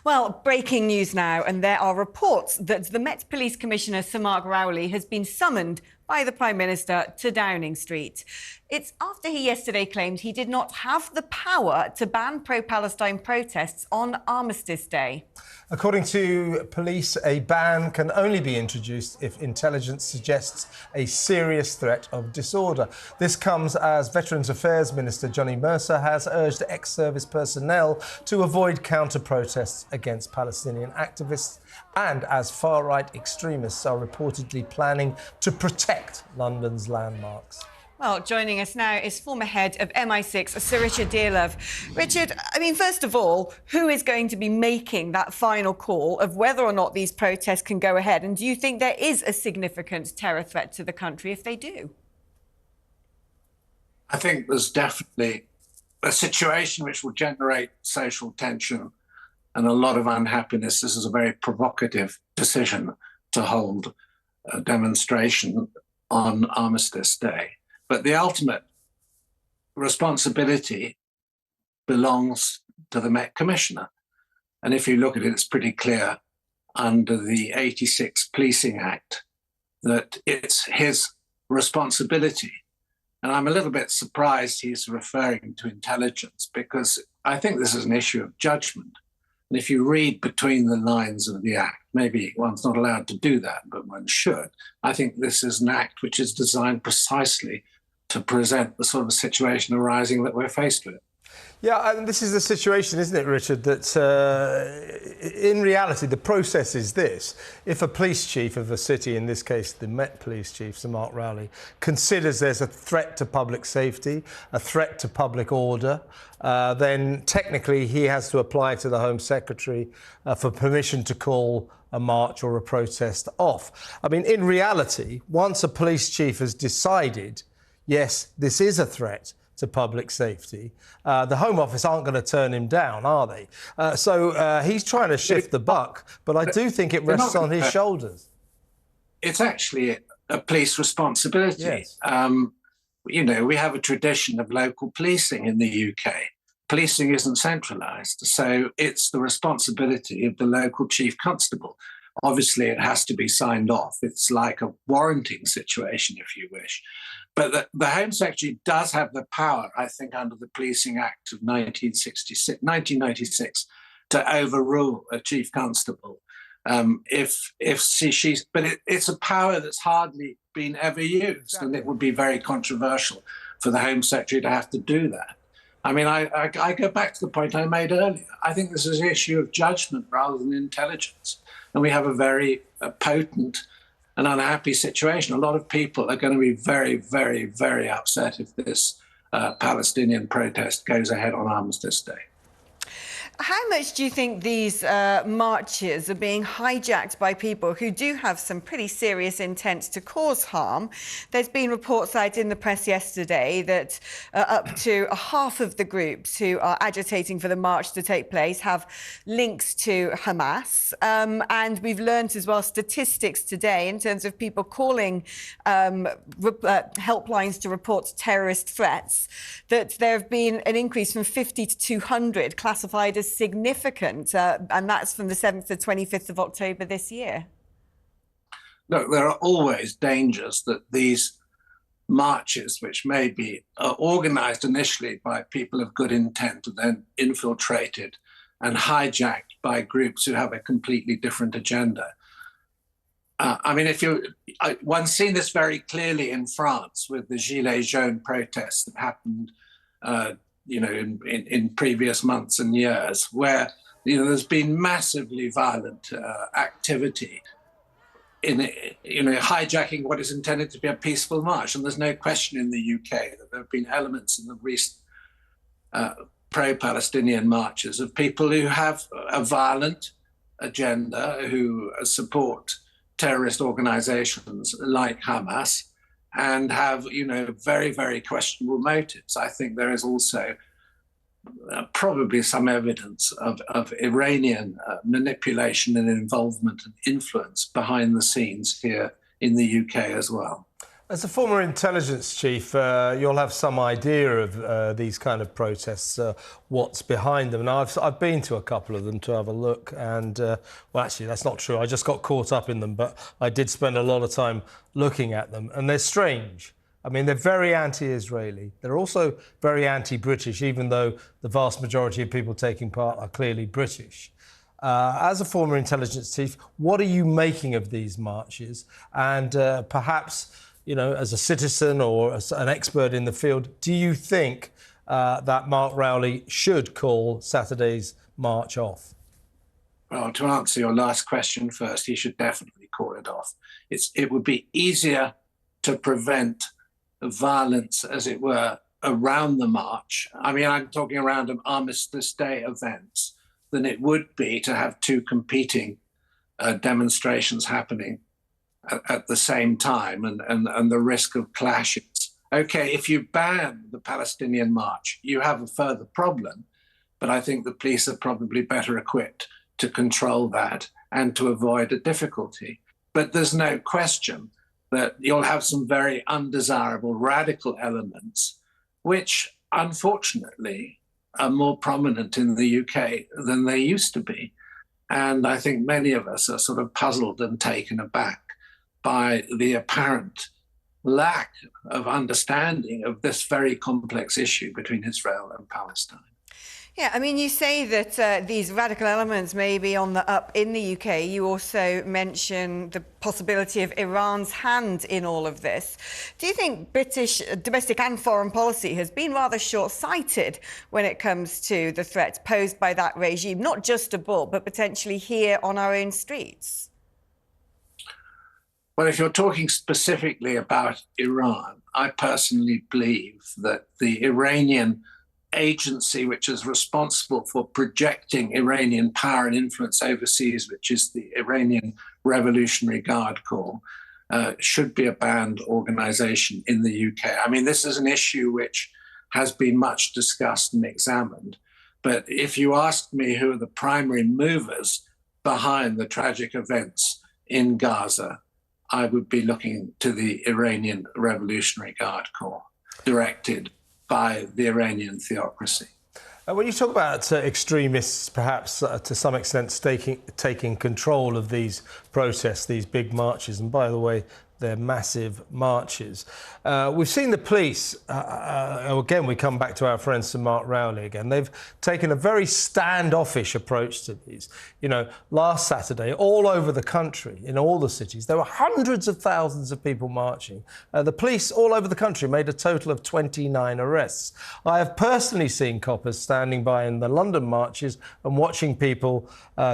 Well, breaking news now, and there are reports that the Met Police Commissioner, Sir Mark Rowley, has been summoned by the Prime Minister to Downing Street. It's after he yesterday claimed he did not have the power to ban pro-Palestine protests on Armistice Day. According to police, a ban can only be introduced if intelligence suggests a serious threat of disorder. This comes as Veterans Affairs Minister Johnny Mercer has urged ex-service personnel to avoid counter-protests against Palestinian activists, and as far-right extremists are reportedly planning to protect London's landmarks. Well, joining us now is former head of MI6, Sir Richard Dearlove. Richard, I mean, first of all, who is going to be making that final call of whether or not these protests can go ahead? And do you think there is a significant terror threat to the country if they do? I think there's definitely a situation which will generate social tension and a lot of unhappiness. This is a very provocative decision to hold a demonstration on Armistice Day. But the ultimate responsibility belongs to the Met Commissioner. And if you look at it, it's pretty clear under the 86 Policing Act that it's his responsibility. And I'm a little bit surprised he's referring to intelligence, because I think this is an issue of judgment. And if you read between the lines of the Act, maybe one's not allowed to do that, but one should. I think this is an Act which is designed precisely to present the sort of situation arising that we're faced with. Yeah, and this is the situation, isn't it, Richard, that in reality the process is this. If a police chief of a city, in this case the Met Police Chief, Sir Mark Rowley, considers there's a threat to public safety, a threat to public order, then technically he has to apply to the Home Secretary for permission to call a march or a protest off. I mean, in reality, once a police chief has decided, yes, this is a threat to public safety, the Home Office aren't going to turn him down, are they? So he's trying to shift the buck, but I do think it rests on his shoulders. It's actually a police responsibility. Yes. You know, we have a tradition of local policing in the UK. Policing isn't centralised, so it's the responsibility of the local chief constable. Obviously, it has to be signed off. It's like a warranting situation, if you wish. But the Home Secretary does have the power, I think, under the Policing Act of 1996, to overrule a chief constable. It's a power that's hardly been ever used, exactly. And it would be very controversial for the Home Secretary to have to do that. I mean, I go back to the point I made earlier. I think this is an issue of judgment rather than intelligence. And we have a very potent and unhappy situation. A lot of people are going to be very, very, very upset if this Palestinian protest goes ahead on Armistice Day. How much do you think these marches are being hijacked by people who do have some pretty serious intent to cause harm? There's been reports out in the press yesterday that up to half of the groups who are agitating for the march to take place have links to Hamas. And we've learned as well statistics today in terms of people calling helplines to report terrorist threats, that there have been an increase from 50 to 200 classified as significant, and that's from the 7th to 25th of October this year. Look, there are always dangers that these marches, which may be organised initially by people of good intent, are then infiltrated and hijacked by groups who have a completely different agenda. I mean, one's seen this very clearly in France with the Gilets jaunes protests that happened you know, in previous months and years, where, you know, there's been massively violent activity in, you know, hijacking what is intended to be a peaceful march. And there's no question in the UK that there have been elements in the recent pro-Palestinian marches of people who have a violent agenda, who support terrorist organizations like Hamas, and have, you know, very, very questionable motives. I think there is also probably some evidence of Iranian manipulation and involvement and influence behind the scenes here in the UK as well. As a former intelligence chief, you'll have some idea of these kind of protests, what's behind them. Now, I've been to a couple of them to have a look, and well, actually, that's not true. I just got caught up in them, but I did spend a lot of time looking at them, and they're strange. I mean, they're very anti-Israeli. They're also very anti-British, even though the vast majority of people taking part are clearly British. As a former intelligence chief, what are you making of these marches? And perhaps, you know, as a citizen or as an expert in the field, do you think that Mark Rowley should call Saturday's march off? Well, to answer your last question first, he should definitely call it off. It would be easier to prevent violence, as it were, around the march. I mean, I'm talking around an Armistice Day events, than it would be to have two competing demonstrations happening at the same time and the risk of clashes. Okay, if you ban the Palestinian march, you have a further problem, but I think the police are probably better equipped to control that and to avoid a difficulty. But there's no question that you'll have some very undesirable radical elements, which unfortunately are more prominent in the UK than they used to be. And I think many of us are sort of puzzled and taken aback by the apparent lack of understanding of this very complex issue between Israel and Palestine. Yeah, I mean, you say that these radical elements may be on the up in the UK. You also mention the possibility of Iran's hand in all of this. Do you think British domestic and foreign policy has been rather short-sighted when it comes to the threats posed by that regime, not just abroad, but potentially here on our own streets? Well, if you're talking specifically about Iran, I personally believe that the Iranian agency which is responsible for projecting Iranian power and influence overseas, which is the Iranian Revolutionary Guard Corps, should be a banned organization in the UK. I mean, this is an issue which has been much discussed and examined. But if you ask me who are the primary movers behind the tragic events in Gaza, I would be looking to the Iranian Revolutionary Guard Corps, directed by the Iranian theocracy. When you talk about extremists, perhaps to some extent taking control of these protests, these big marches, and by the way, they're massive marches. We've seen the police, again, we come back to our friend Sir Mark Rowley again. They've taken a very standoffish approach to these. You know, last Saturday, all over the country, in all the cities, there were hundreds of thousands of people marching. The police all over the country made a total of 29 arrests. I have personally seen coppers standing by in the London marches and watching people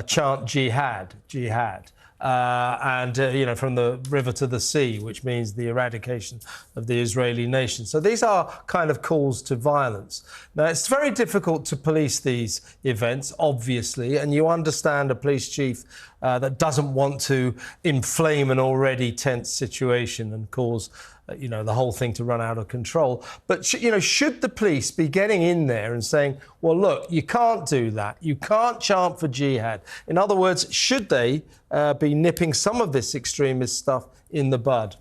chant jihad, jihad. You know, from the river to the sea, which means the eradication of the Israeli nation. So these are kind of calls to violence. Now, it's very difficult to police these events, obviously, and you understand a police chief that doesn't want to inflame an already tense situation and cause you know, the whole thing to run out of control. But, you know, should the police be getting in there and saying, well, look, you can't do that. You can't chant for jihad. In other words, should they be nipping some of this extremist stuff in the bud?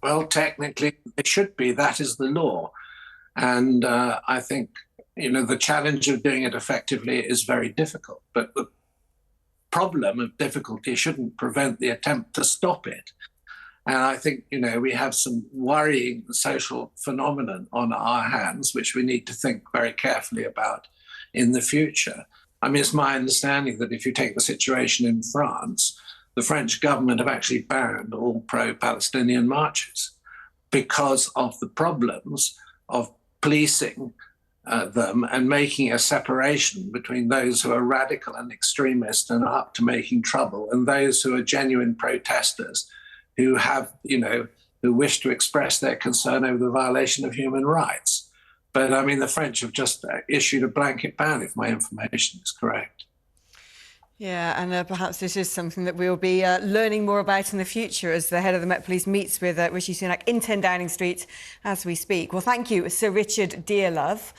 Well, technically, it should be. That is the law. And I think, you know, the challenge of doing it effectively is very difficult. But the problem of difficulty shouldn't prevent the attempt to stop it. And I think, you know, we have some worrying social phenomenon on our hands, which we need to think very carefully about in the future. I mean, it's my understanding that if you take the situation in France, the French government have actually banned all pro-Palestinian marches because of the problems of policing them and making a separation between those who are radical and extremist and are up to making trouble and those who are genuine protesters who have, you know, who wish to express their concern over the violation of human rights. But I mean, the French have just issued a blanket ban, if my information is correct. Yeah, and perhaps this is something that we'll be learning more about in the future as the head of the Met Police meets with Rishi Sunak in 10 Downing Street as we speak. Well, thank you, Sir Richard Dearlove.